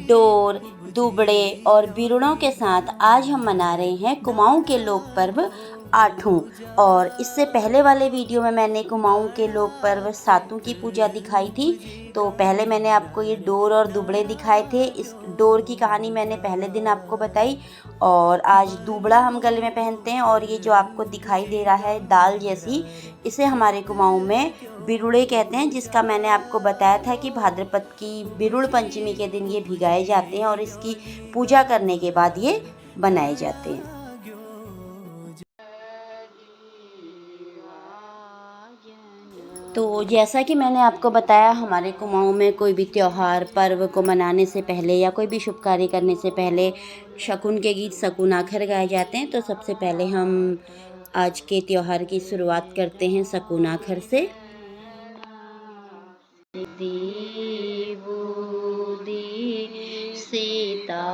Door, दुबड़े और बिरुड़ों के साथ आज हम मना रहे हैं कुमाऊं के लोक पर्व आठों। और इससे पहले वाले वीडियो में मैंने कुमाऊं के लोक पर्व सातों की पूजा दिखाई थी। तो पहले मैंने आपको ये डोर और दुबड़े दिखाए थे। इस डोर की कहानी मैंने पहले दिन आपको बताई, और आज दुबड़ा हम गले में पहनते हैं। और ये जो आपको दिखाई दे रहा है दाल जैसी, इसे हमारे कुमाऊं में बिरुड़े कहते हैं, जिसका मैंने आपको बताया था कि भाद्रपद की बिरुड़ पंचमी के दिन ये भिगाए जाते हैं और इसकी पूजा करने के बाद ये बनाए जाते हैं। तो जैसा कि मैंने आपको बताया, हमारे कुमाऊं में कोई भी त्यौहार पर्व को मनाने से पहले या कोई भी शुभ कार्य करने से पहले शकुन के गीत शकुनाखर गाए जाते हैं। तो सबसे पहले हम आज के त्यौहार की शुरुआत करते हैं शकुनाखर से। सीता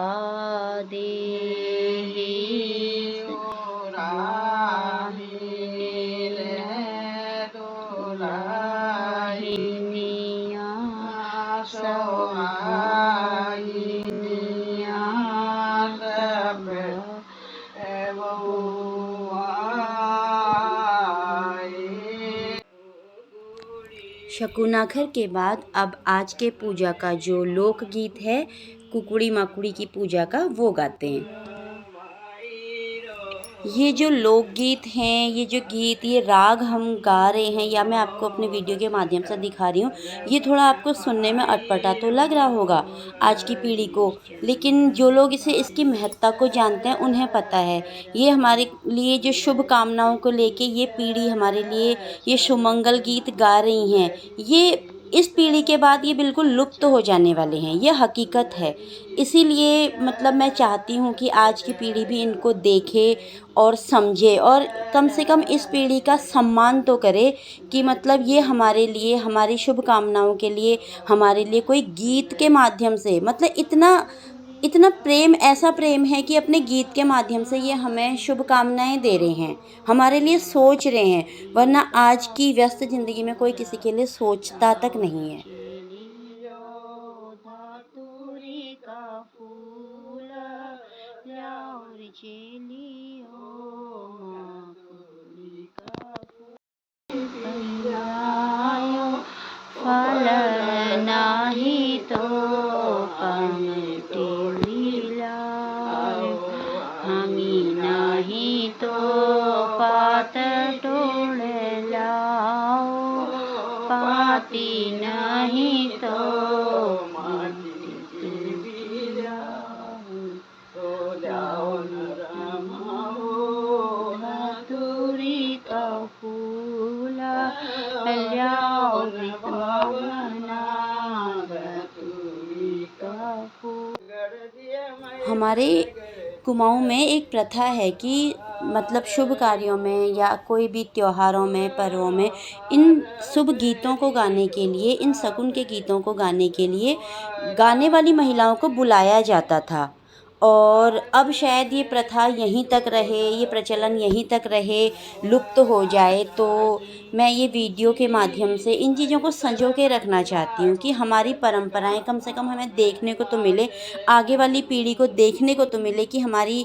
शकुनाखर के बाद अब आज के पूजा का जो लोकगीत है कुकुड़ी माकुड़ी की पूजा का, वो गाते हैं। ये जो लोकगीत हैं, ये जो गीत, ये राग हम गा रहे हैं या मैं आपको अपने वीडियो के माध्यम से दिखा रही हूँ, ये थोड़ा आपको सुनने में अटपटा तो लग रहा होगा आज की पीढ़ी को, लेकिन जो लोग इसकी महत्ता को जानते हैं उन्हें पता है। ये हमारे लिए जो शुभ कामनाओं को लेके ये पीढ़ी हमारे लिए ये सुमंगल गीत गा रही हैं, ये इस पीढ़ी के बाद ये बिल्कुल लुप्त हो जाने वाले हैं, ये हकीकत है। इसीलिए मतलब मैं चाहती हूँ कि आज की पीढ़ी भी इनको देखे और समझे, और कम से कम इस पीढ़ी का सम्मान तो करे कि मतलब ये हमारे लिए, हमारी शुभकामनाओं के लिए, हमारे लिए कोई गीत के माध्यम से, मतलब इतना इतना प्रेम, ऐसा प्रेम है कि अपने गीत के माध्यम से ये हमें शुभकामनाएं दे रहे हैं, हमारे लिए सोच रहे हैं। वरना आज की व्यस्त ज़िंदगी में कोई किसी के लिए सोचता तक नहीं है। फल नाही तो पंक्ति लायो, हमी नहीं तो पात टोड़ लाओ, पाती नहीं तो धतूरी का फूला ल्याओ, हमारे कुमाऊं में एक प्रथा है कि मतलब शुभ कार्यों में या कोई भी त्योहारों में, पर्वों में, इन शुभ गीतों को गाने के लिए, इन शकुन के गीतों को गाने के लिए गाने वाली महिलाओं को बुलाया जाता था। और अब शायद ये प्रथा यहीं तक रहे, ये प्रचलन यहीं तक रहे, लुप्त हो जाए। तो मैं ये वीडियो के माध्यम से इन चीज़ों को संजो के रखना चाहती हूँ कि हमारी परंपराएं कम से कम हमें देखने को तो मिले, आगे वाली पीढ़ी को देखने को तो मिले कि हमारी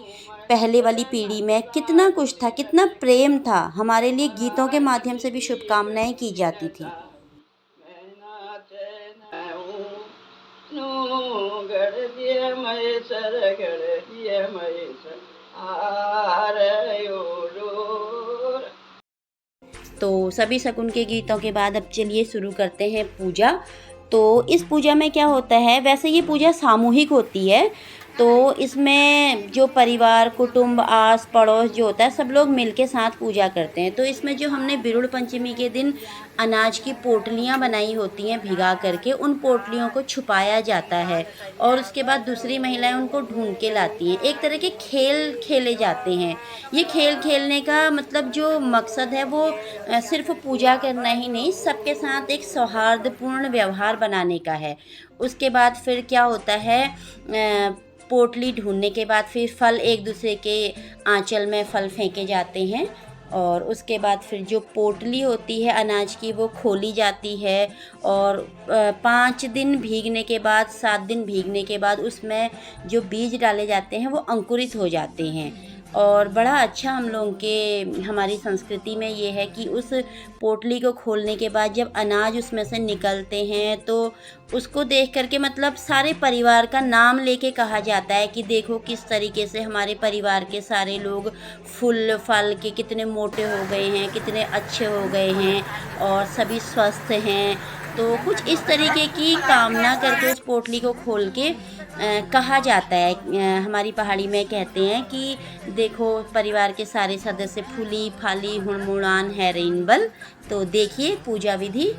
पहले वाली पीढ़ी में कितना कुछ था, कितना प्रेम था, हमारे लिए गीतों के माध्यम से भी शुभकामनाएं की जाती थी। तो सभी शकुन के गीतों के बाद अब चलिए शुरू करते हैं पूजा। तो इस पूजा में क्या होता है, वैसे ये पूजा सामूहिक होती है। तो इसमें जो परिवार, कुटुंब, आस पड़ोस जो होता है, सब लोग मिलके साथ पूजा करते हैं। तो इसमें जो हमने बिरुड़ पंचमी के दिन अनाज की पोटलियाँ बनाई होती हैं भिगा करके, उन पोटलियों को छुपाया जाता है और उसके बाद दूसरी महिलाएं उनको ढूंढ के लाती हैं। एक तरह के खेल खेले जाते हैं। ये खेल खेलने का मतलब जो मकसद है वो सिर्फ पूजा करना ही नहीं, सबके साथ एक सौहार्दपूर्ण व्यवहार बनाने का है। उसके बाद फिर क्या होता है, पोटली ढूंढने के बाद फिर फल, एक दूसरे के आंचल में फल फेंके जाते हैं और उसके बाद फिर जो पोटली होती है अनाज की वो खोली जाती है और 5 दिन भीगने के बाद 7 दिन भीगने के बाद उसमें जो बीज डाले जाते हैं वो अंकुरित हो जाते हैं। और बड़ा अच्छा हम लोगों के हमारी संस्कृति में ये है कि उस पोटली को खोलने के बाद जब अनाज उसमें से निकलते हैं तो उसको देख कर के मतलब सारे परिवार का नाम लेके कहा जाता है कि देखो किस तरीके से हमारे परिवार के सारे लोग फूल फल के कितने मोटे हो गए हैं, कितने अच्छे हो गए हैं और सभी स्वस्थ हैं। तो कुछ इस तरीके की कामना करके उस पोटली को खोल के कहा जाता है। हमारी पहाड़ी में कहते हैं कि देखो परिवार के सारे सदस्य फूली फाली हुड़मुड़ान है रेनबल। तो देखिए पूजा विधि।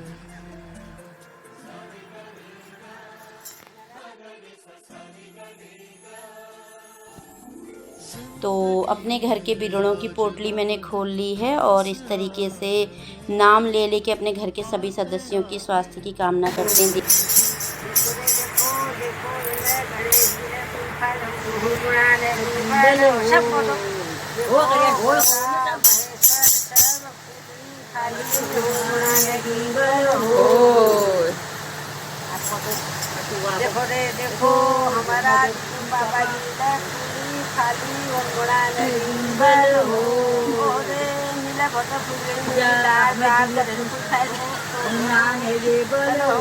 तो अपने घर के बिरड़ों की पोटली मैंने खोल ली है और इस तरीके से नाम ले लेके अपने घर के सभी सदस्यों की स्वास्थ्य की कामना करते हैं। देखो रे देखो हमारा बाबा जी ने पूरी थाली और बल हो रे नीला भटा फुलड़ी नीला दाग खाए है ये बल हो।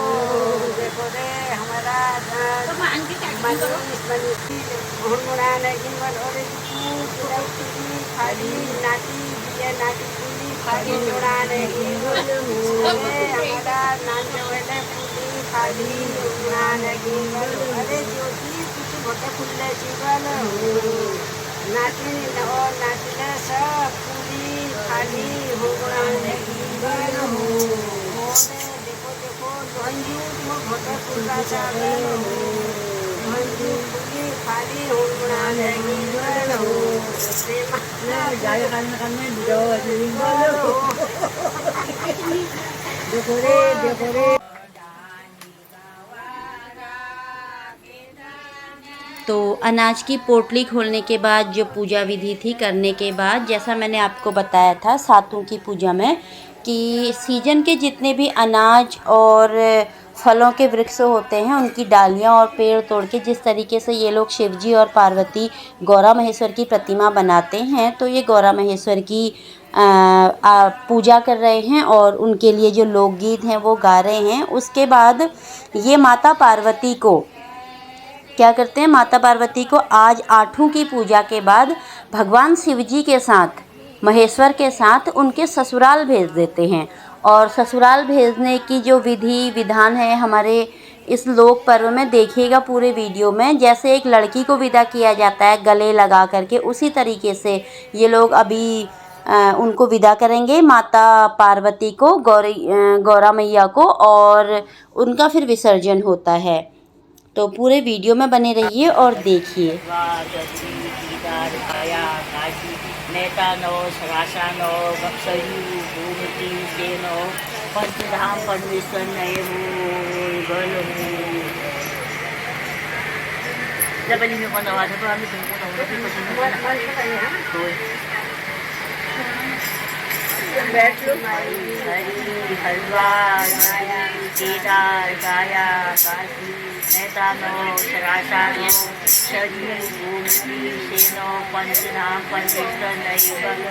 देखो रे हमारा हुनमुड़ा नहीं बल हो रे पूरी थाली नाटी ये नाटी पूरी थाली मुड़ा नहीं बल हो हमारा नाचे वाले खाली अरे ज्योति कुछ मोटे फुल्ले जीवन नाचने और नाचने सब पूरी खाली हो देखो देखो मंजू मोटे फुल्ला चावल मंजू पूरी खाली हो देखो रे तो अनाज की पोटली खोलने के बाद जो पूजा विधि थी करने के बाद जैसा मैंने आपको बताया था सातों की पूजा में कि सीजन के जितने भी अनाज और फलों के वृक्ष होते हैं उनकी डालियां और पेड़ तोड़ के जिस तरीके से ये लोग शिवजी और पार्वती गौरा महेश्वर की प्रतिमा बनाते हैं तो ये गौरा महेश्वर की पूजा कर रहे हैं और उनके लिए जो लोकगीत हैं वो गा रहे हैं। उसके बाद ये माता पार्वती को क्या करते हैं, माता पार्वती को आज आठों की पूजा के बाद भगवान शिव जी के साथ महेश्वर के साथ उनके ससुराल भेज देते हैं। और ससुराल भेजने की जो विधि विधान है हमारे इस लोक पर्व में देखिएगा पूरे वीडियो में। जैसे एक लड़की को विदा किया जाता है गले लगा करके, उसी तरीके से ये लोग अभी उनको विदा करेंगे माता पार्वती को, गौरा मैया को, और उनका फिर विसर्जन होता है। तो पूरे वीडियो में बने रहिए और देखिए। हलवा केदार गाया काशी नेतानो शराशानो शरीर भूमि सेनो पंचनाम पंचेश्वर नई बल।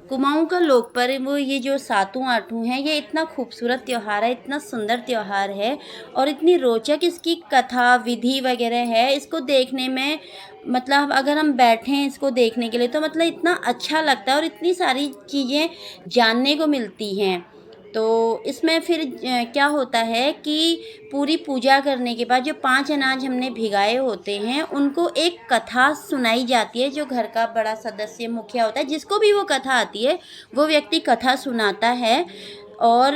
कुमाऊं का लोक पर्व ये जो सातों आठों हैं ये इतना खूबसूरत त्यौहार है, इतना सुंदर त्यौहार है और इतनी रोचक इसकी कथा विधि वगैरह है। इसको देखने में मतलब अगर हम बैठें इसको देखने के लिए तो मतलब इतना अच्छा लगता है और इतनी सारी चीज़ें जानने को मिलती हैं। तो इसमें फिर क्या होता है कि पूरी पूजा करने के बाद जो 5 अनाज हमने भिगाए होते हैं उनको एक कथा सुनाई जाती है। जो घर का बड़ा सदस्य मुखिया होता है जिसको भी वो कथा आती है वो व्यक्ति कथा सुनाता है। और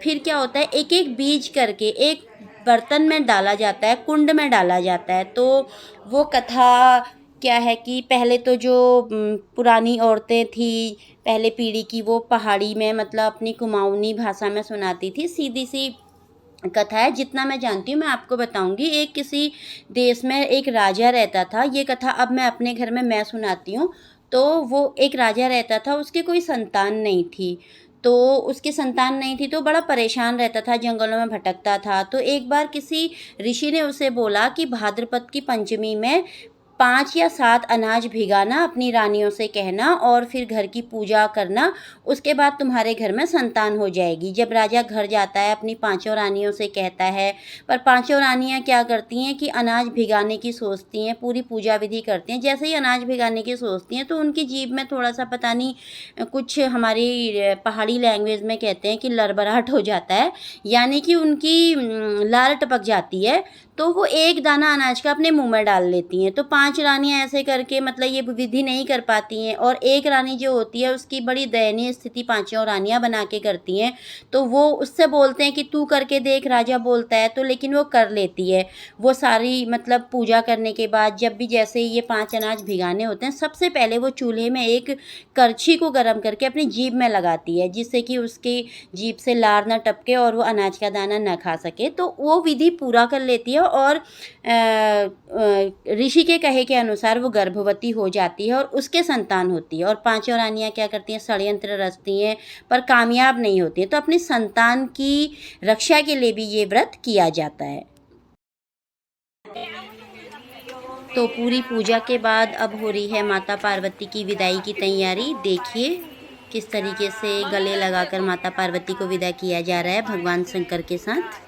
फिर क्या होता है एक एक बीज करके एक बर्तन में डाला जाता है, कुंड में डाला जाता है। तो वो कथा क्या है कि पहले तो जो पुरानी औरतें थी पहले पीढ़ी की वो पहाड़ी में मतलब अपनी कुमाऊनी भाषा में सुनाती थी, सीधी सी कथा है। जितना मैं जानती हूँ मैं आपको बताऊंगी। एक किसी देश में एक राजा रहता था। ये कथा अब मैं अपने घर में मैं सुनाती हूँ। तो वो एक राजा रहता था, उसकी कोई संतान नहीं थी। तो उसकी संतान नहीं थी तो बड़ा परेशान रहता था, जंगलों में भटकता था। तो एक बार किसी ऋषि ने उसे बोला कि भाद्रपद की पंचमी में 5 या 7 अनाज भिगाना, अपनी रानियों से कहना और फिर घर की पूजा करना, उसके बाद तुम्हारे घर में संतान हो जाएगी। जब राजा घर जाता है अपनी 5 रानियों से कहता है, पर 5 रानियाँ क्या करती हैं कि अनाज भिगाने की सोचती हैं, पूरी पूजा विधि करती हैं। जैसे ही अनाज भिगाने की सोचती हैं तो उनकी जीभ में थोड़ा-सा पता नहीं कुछ हमारी पहाड़ी लैंग्वेज में कहते हैं कि लड़बड़ाहट हो जाता है, यानी कि उनकी लार टपक जाती है। तो वो एक दाना अनाज का अपने मुँह में डाल लेती हैं। तो 5 रानियाँ ऐसे करके मतलब ये विधि नहीं कर पाती हैं और एक रानी जो होती है उसकी बड़ी दयनीय स्थिति 5 रानियाँ बना के करती हैं। तो वो उससे बोलते हैं कि तू करके देख, राजा बोलता है तो, लेकिन वो कर लेती है। वो सारी मतलब पूजा करने के बाद जब भी जैसे ही ये 5 अनाज भिगाने होते हैं, सबसे पहले वो चूल्हे में एक करछी को गर्म करके अपनी जीभ में लगाती है, जिससे कि उसकी जीभ से लार ना टपके और वो अनाज का दाना ना खा सके। तो वो विधि पूरा कर लेती है और ऋषि के कहे के अनुसार वो गर्भवती हो जाती है और उसके संतान होती है। और 5 रानियाँ क्या करती हैं, षड्यंत्र रचती हैं पर कामयाब नहीं होती हैं। तो अपनी संतान की रक्षा के लिए भी ये व्रत किया जाता है। तो पूरी पूजा के बाद अब हो रही है माता पार्वती की विदाई की तैयारी। देखिए किस तरीके से गले लगाकर माता पार्वती को विदा किया जा रहा है भगवान शंकर के साथ।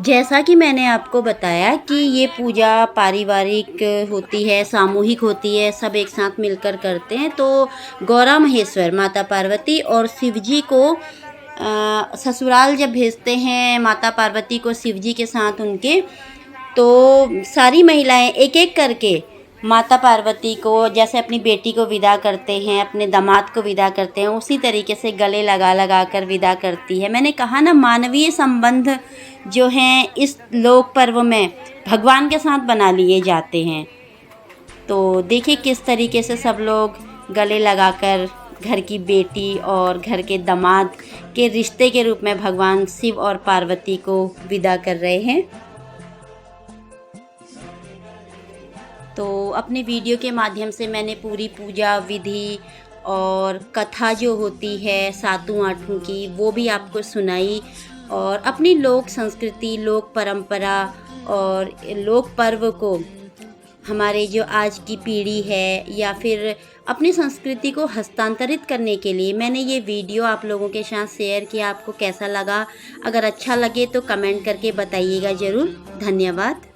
जैसा कि मैंने आपको बताया कि ये पूजा पारिवारिक होती है, सामूहिक होती है, सब एक साथ मिलकर करते हैं। तो गौरा महेश्वर माता पार्वती और शिव जी को ससुराल जब भेजते हैं माता पार्वती को शिव जी के साथ उनके, तो सारी महिलाएं एक एक करके माता पार्वती को जैसे अपनी बेटी को विदा करते हैं, अपने दामाद को विदा करते हैं, उसी तरीके से गले लगा लगा कर विदा करती है। मैंने कहा ना, मानवीय संबंध जो हैं इस लोक पर्व में भगवान के साथ बना लिए जाते हैं। तो देखिए किस तरीके से सब लोग गले लगाकर घर की बेटी और घर के दामाद के रिश्ते के रूप में भगवान शिव और पार्वती को विदा कर रहे हैं। तो अपने वीडियो के माध्यम से मैंने पूरी पूजा विधि और कथा जो होती है 7 आठों की, वो भी आपको सुनाई और अपनी लोक संस्कृति, लोक परंपरा और लोक पर्व को हमारे जो आज की पीढ़ी है या फिर अपनी संस्कृति को हस्तांतरित करने के लिए मैंने ये वीडियो आप लोगों के साथ शेयर किया। आपको कैसा लगा? अगर अच्छा लगे तो कमेंट करके बताइएगा ज़रूर। धन्यवाद।